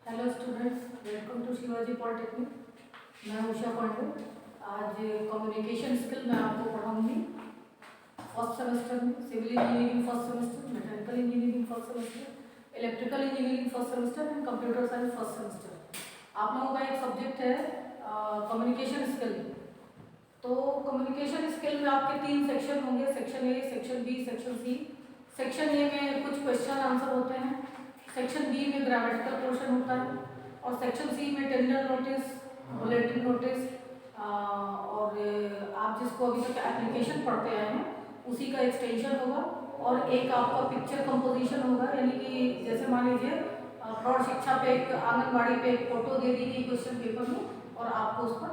Hello students, welcome to Shivaji polytechnic. मैं उषा पांडे। आज communication skill मैं आपको पढ़ाऊंगी। फर्स्ट सेमेस्टर में civil engineering first semester, mechanical engineering first semester, electrical engineering first semester and computer science first semester. आप लोगों का एक सब्जेक्ट है कम्युनिकेशन स्किल। तो कम्युनिकेशन स्किल में आपके 3 सेक्शन होंगे, section A, section B, section C. Section A में कुछ क्वेश्चन आंसर होते हैं, सेक्शन बी में ग्रामेटिकल पोर्शन होता है और सेक्शन सी में टेंडर नोटिस, बुलेटिन नोटिस और आप जिसको अभी तक एप्लीकेशन पढ़ते आए हैं उसी का एक्सटेंशन होगा। और एक आपका पिक्चर कंपोजिशन होगा, यानी कि जैसे मान लीजिए प्रौढ़ शिक्षा पे एक आंगनबाड़ी पे एक फोटो दे दी गई क्वेश्चन पेपर में और आपको उस पर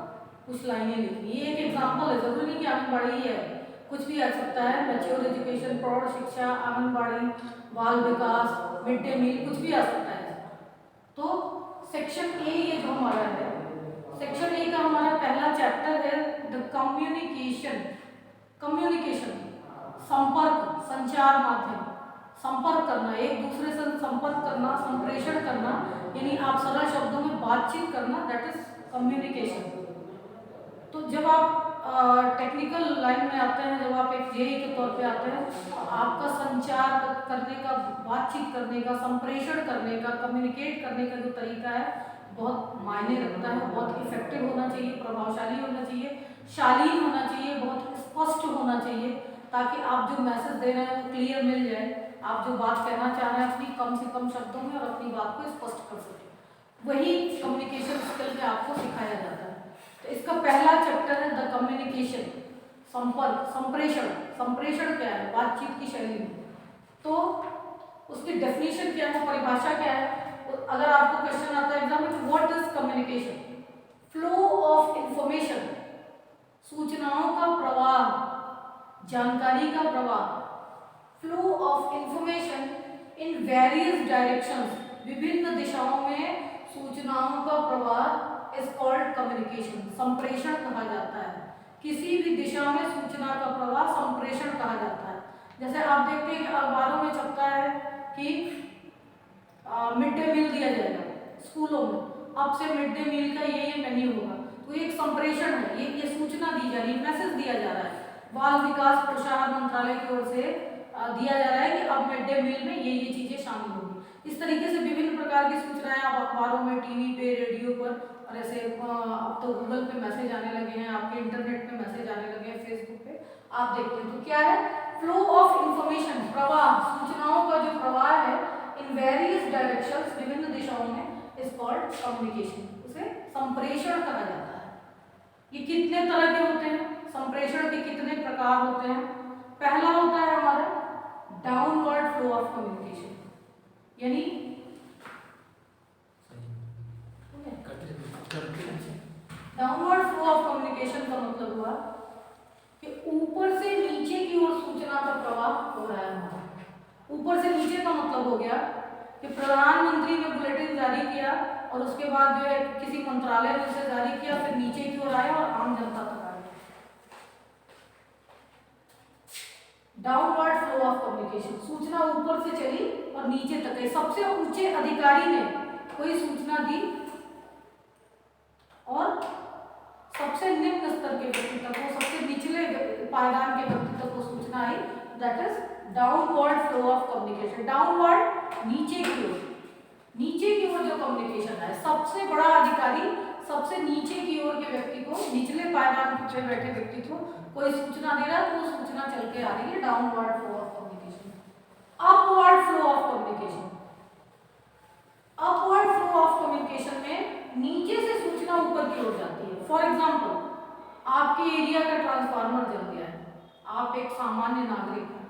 कुछ लाइनें लिखनी। ये एक एग्जाम्पल है, जरूरी नहीं कि आंगनबाड़ी ही है, कुछ भी आ सकता है। मैच्योर एजुकेशन, प्रौढ़ शिक्षा, आंगनबाड़ी, बाल विकास, मिड डे मील, कुछ भी आ सकता है। तो सेक्शन ए ये जो हमारा है, सेक्शन ए का हमारा पहला चैप्टर है द कम्युनिकेशन। कम्युनिकेशन संपर्क, संचार माध्यम, संपर्क करना, एक दूसरे से संपर्क करना, संप्रेषण करना, यानी आप सरल शब्दों में बातचीत करना, दैट इज कम्युनिकेशन। तो जब आप टेक्निकल लाइन में आते हैं, जब आप एक जेई के तौर पे आते हैं, तो आपका संचार करने का, बातचीत करने का, संप्रेषण करने का, कम्युनिकेट करने का जो तरीका है बहुत मायने रखता है। बहुत इफेक्टिव होना चाहिए, प्रभावशाली होना चाहिए, शालीन होना चाहिए, बहुत स्पष्ट होना चाहिए, ताकि आप जो मैसेज दे रहे हैं वो क्लियर मिल जाए। आप जो बात कहना चाह रहे हैं अपनी कम से कम शब्दों में और अपनी बात को स्पष्ट कर सकें, वही कम्युनिकेशन स्किल में आपको सिखाया जाता है। तो इसका पहला चैप्टर है द कम्युनिकेशन, संपर्क, संप्रेषण। संप्रेषण क्या है? बातचीत की शैली में। तो उसकी डेफिनेशन क्या है, परिभाषा क्या है? अगर आपको क्वेश्चन आता है एग्जाम में, what is communication? Flow of information, सूचनाओं का प्रवाह, जानकारी का प्रवाह। Flow of information in various directions, विभिन्न दिशाओं में सूचनाओं का प्रवाह इज कॉल्ड कम्युनिकेशन, संप्रेषण कहा जाता है। किसी भी दिशा में सूचना का प्रवाह संप्रेषण कहा जाता है। जैसे आप देखते हैं कि अखबारों में छपता है कि मिड डे मील दिया जाएगा स्कूलों में, अब से मिड डे मील का ये मेन्यू होगा, तो एक संप्रेषण है, ये सूचना दी जा रही है, मैसेज दिया जा रहा है। बाल विकास प्रोत्साहन मंत्रालय की ओर से दिया जा रहा है कि अब मिड डे मील में ये चीजें शामिल होगी। इस तरीके से विभिन्न प्रकार की सूचनाएं आप अखबारों में, टीवी पे, रेडियो पर, और ऐसे अब तो गूगल पे मैसेज आने लगे हैं, आपके इंटरनेट पे मैसेज आने लगे हैं, फेसबुक पे आप देखते हैं। तो क्या है? फ्लो ऑफ इंफॉर्मेशन, प्रवाह, सूचनाओं का जो प्रवाह है इन वेरियस डायरेक्शंस, विभिन्न दिशाओं में, इज कॉल्ड कम्युनिकेशन, उसे संप्रेषण कहा जाता है। ये कितने तरह के होते हैं? संप्रेषण के कितने प्रकार होते हैं? पहला होता है हमारा डाउनवर्ड फ्लो ऑफ कम्युनिकेशन, यानी डाउनवर्ड फ्लो ऑफ कम्युनिकेशन का मतलब हुआ कि ऊपर से नीचे की ओर सूचना का प्रवाह हो रहा है हमारा। ऊपर से नीचे का मतलब हो गया कि प्रधानमंत्री ने बुलेटिन जारी किया और उसके बाद जो है किसी मंत्रालय ने उसे जारी किया, फिर नीचे की ओर आया और आम जनता तक आया। डाउनवर्ड फ्लो ऑफ कम्युनिकेशन, सूचना ऊपर से चली और नीचे तक गई। सबसे ऊंचे अधिकारी ने कोई सूचना दी और सबसे निम्न स्तर के व्यक्ति तक, वो सबसे निचले पायदान के व्यक्ति तक वो सूचना आई, that is downward flow of communication. Downward, नीचे की ओर, नीचे की ओर जो कम्युनिकेशन है, सबसे बड़ा अधिकारी सबसे नीचे की ओर के व्यक्ति को, निचले पायदान पे बैठे व्यक्ति को कोई सूचना दे रहा है, तो वो सूचना चल के आ रही है, downward flow of communication. Upward flow of communication, upward flow of communication में नीचे से सूचना ऊपर की ओर जाती है। फॉर एग्जाम्पल, आपके एरिया का ट्रांसफार्मर जल गया है, आप एक सामान्य नागरिक हैं,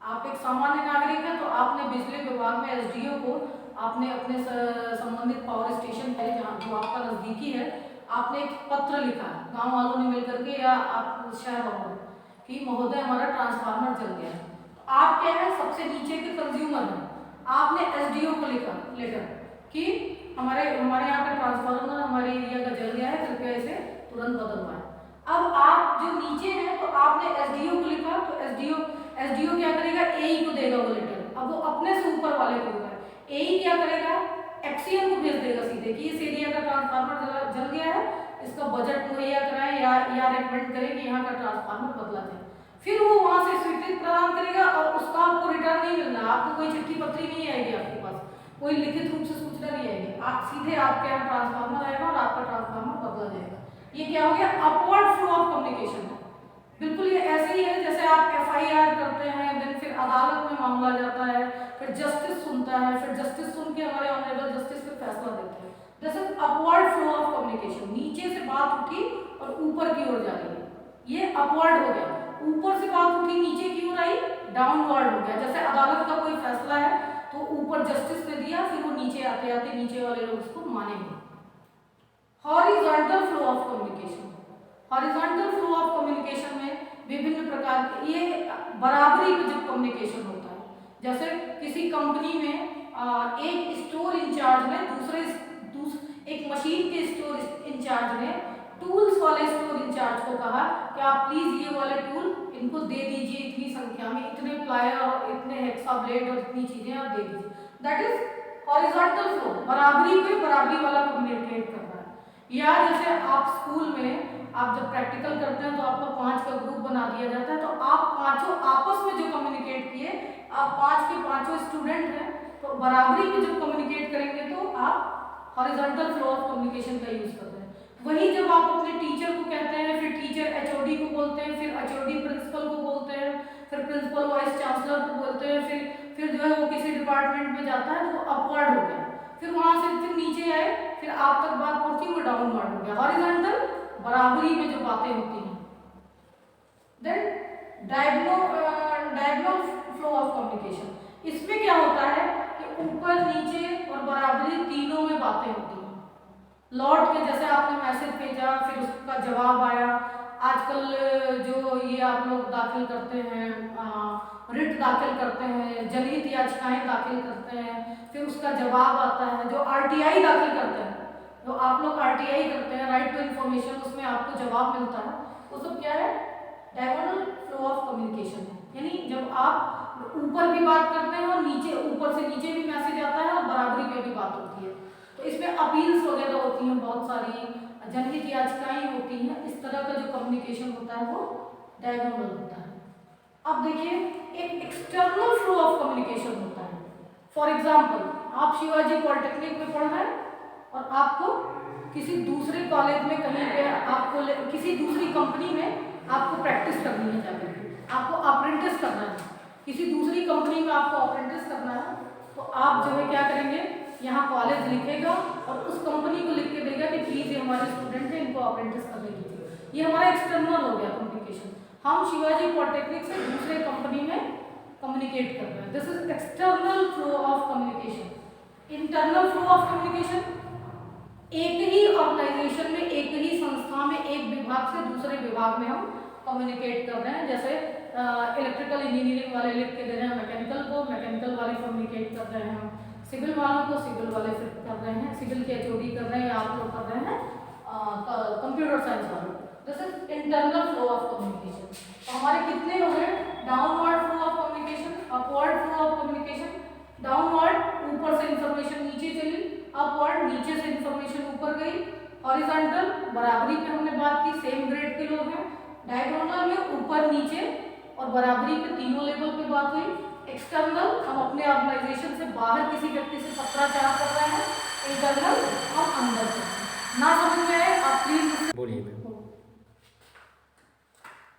आप एक सामान्य नागरिक हैं, तो आपने बिजली विभाग में एसडीओ को, आपने अपने संबंधित पावर स्टेशन पे, जहाँ जो आपका नजदीकी है, आपने एक पत्र लिखा है, गांव वालों ने मिलकर के या आप शहर वालों कि महोदय हमारा ट्रांसफार्मर जल गया है। तो आप क्या है, सबसे नीचे के कंज्यूमर हैं, आपने एसडीओ को लिखा लेटर कि हमारे यहाँ का ट्रांसफार्मर हमारे एरिया का जल गया है, कृपया इसे तुरंत बदलवाएं। अब आप जो नीचे हैं, तो आपने एसडीओ को लिखा, तो एसडीओ क्या करेगा? एई को देगा वो लेटर। अब वो अपने से ऊपर वाले को देगा, एई क्या करेगा? एक्सीएम को भेज देगा सीधे कि इस एरिया का ट्रांसफार्मर जल गया है, इसका बजट मुहैया कराएं या रिकमेंड करें कि यहाँ का ट्रांसफार्मर बदला जाए। फिर वो वहां से स्वीकृति प्रदान करेगा और उसका आपको रिटर्न नहीं मिलना, आपको कोई चिट्ठी पत्री नहीं आएगी, आपके पास कोई लिखित रूप से सूचना नहीं आएगी, आप सीधे आपके यहाँ ट्रांसफार्मर आएगा और आपका ट्रांसफार्मर बदला जाएगा। ये क्या हो गया? अपवर्ड फ्लो ऑफ कम्युनिकेशन है। बिल्कुल ये ऐसे ही है जैसे आप एफआईआर करते हैं, देन फिर अदालत में मामला जाता है, फिर जस्टिस सुनता है, फिर जस्टिस सुन के हमारे ऑनरेबल जस्टिस फिर फैसला देते हैं। This is upward flow of communication. नीचे से बात उठी और ऊपर की ओर जा रही है, ये अपवर्ड हो गया। ऊपर से बात उठी नीचे की ओर आई, डाउनवर्ड हो गया। जैसे अदालत का कोई फैसला है तो ऊपर जस्टिस ने दिया, फिर वो नीचे आते आते नीचे वाले लोग उसको मानेंगे। Horizontal flow of communication. Horizontal flow of communication में विभिन्न प्रकार के, ये बराबरी पे जब कम्युनिकेशन होता है, जैसे किसी कंपनी में एक स्टोर इंचार्ज ने एक मशीन के स्टोर इंचार्ज ने टूल्स वाले स्टोर इंचार्ज को कहा कि आप प्लीज ये वाले टूल इनको दे दीजिए, इतनी संख्या में, इतने प्लायर और इतने हेक्सा ब्लेड और इतनी चीजें आप दे दीजिए। दैट इज हॉरिजॉन्टल फ्लो, बराबरी पे बराबरी वाला कम्युनिकेट करना है। या जैसे आप स्कूल में आप जब प्रैक्टिकल करते हैं तो आपको 5 का ग्रुप बना दिया जाता है, तो आप पांचों आपस में जो कम्युनिकेट किए, आप 5 के 5 स्टूडेंट हैं, तो बराबरी में जब कम्युनिकेट करेंगे तो आप हॉरिजॉन्टल फ्लो ऑफ कम्युनिकेशन का यूज करते हैं। वही जब आप अपने टीचर को कहते हैं, फिर टीचर एचओडी को बोलते हैं, फिर एचओडी प्रिंसिपल को बोलते हैं, फिर प्रिंसिपल वाइस चांसलर को बोलते हैं, फिर जो है वो किसी डिपार्टमेंट में जाता है तो वो अपवर्ड हो गया। फिर वहां से फिर नीचे आए, फिर आप तक बात पहुंची, वो डाउनवर्ड हो गया। हॉरिजॉन्टल बराबरी में जो बातें होती हैं। Then diagonal flow of communication, इसमें क्या होता है कि ऊपर नीचे और बराबरी तीनों में बातें होती हैं। लौट के जैसे आपने मैसेज भेजा, फिर उसका जवाब आया। आजकल जो ये आप लोग दाखिल करते हैं, रिट दाखिल करते हैं, जनहित याचिकाएं दाखिल करते हैं, फिर उसका जवाब आता है। जो आरटीआई दाखिल करते हैं, जो आप लोग आरटीआई करते हैं, राइट टू इन्फॉर्मेशन, उसमें आपको जवाब मिलता है, वो सब क्या है? डायगोनल फ्लो ऑफ कम्युनिकेशन है। यानी जब आप ऊपर भी बात करते हैं और नीचे, ऊपर से नीचे भी मैसेज आता है और बराबरी पे भी बात होती है। तो इसमें अपील्स वगैरह होती हैं, बहुत सारी जनहित याचिकाएं होती हैं। इस तरह का जो कम्युनिकेशन होता है वो डायगोनल होता है। अब देखिए, एक एक्सटर्नल फ्लो ऑफ कम्युनिकेशन होता है। फॉर एग्जाम्पल, आप शिवाजी पॉलिटेक्निक में पढ़ रहे हैं और आपको किसी दूसरे कॉलेज में, कहीं पे आपको किसी दूसरी कंपनी में आपको प्रैक्टिस करनी है, जाकर आपको अप्रेंटिस करना है, किसी दूसरी कंपनी में आपको अप्रेंटिस करना है, तो आप जो है क्या करेंगे, यहाँ कॉलेज लिखेगा और उस कंपनी को लिख के देगा कि प्लीज ये हमारे स्टूडेंट हैं, इनको अप्रेंटिस करने दीजिए। ये हमारा एक्सटर्नल हो गया कम्युनिकेशन। हम शिवाजी पॉलिटेक्निक से दूसरे कंपनी में कम्युनिकेट कर रहे हैं। This is external flow of communication. Internal flow of communication, एक ही ऑर्गेनाइजेशन में, एक ही संस्था में, एक विभाग से दूसरे विभाग में हम कम्युनिकेट कर रहे हैं। जैसे इलेक्ट्रिकल इंजीनियरिंग वाले लिख के दे रहे हैं मैकेनिकल को, मैकेनिकल वाले कम्युनिकेट कर रहे हैं सिविल वालों को, सिविल वाले फिर कर रहे हैं, सिविल के एचओडी कर रहे हैं, या आप लोग कर रहे हैं कंप्यूटर साइंस वालों। This is internal flow of communication. तो हमारे कितने हो गए? Downward flow of communication, upward flow of communication. Downward, ऊपर से इंफॉर्मेशन नीचे चली, अपवर्ड, नीचे से इंफॉर्मेशन ऊपर गई। हॉरिजॉन्टल, बराबरी पे हमने बात की, सेम ग्रेड के लोग हैं। डायगोनल में ऊपर नीचे और बराबरी पे तीनों लेवल पे बात हुई। एक्सटर्नल, हम अपने ऑर्गेनाइजेशन से बाहर किसी व्यक्ति से पत्राचार कर रहे हैं। इंटरनल और अंदर से। ना समझ में आए आप प्लीज बोलिए।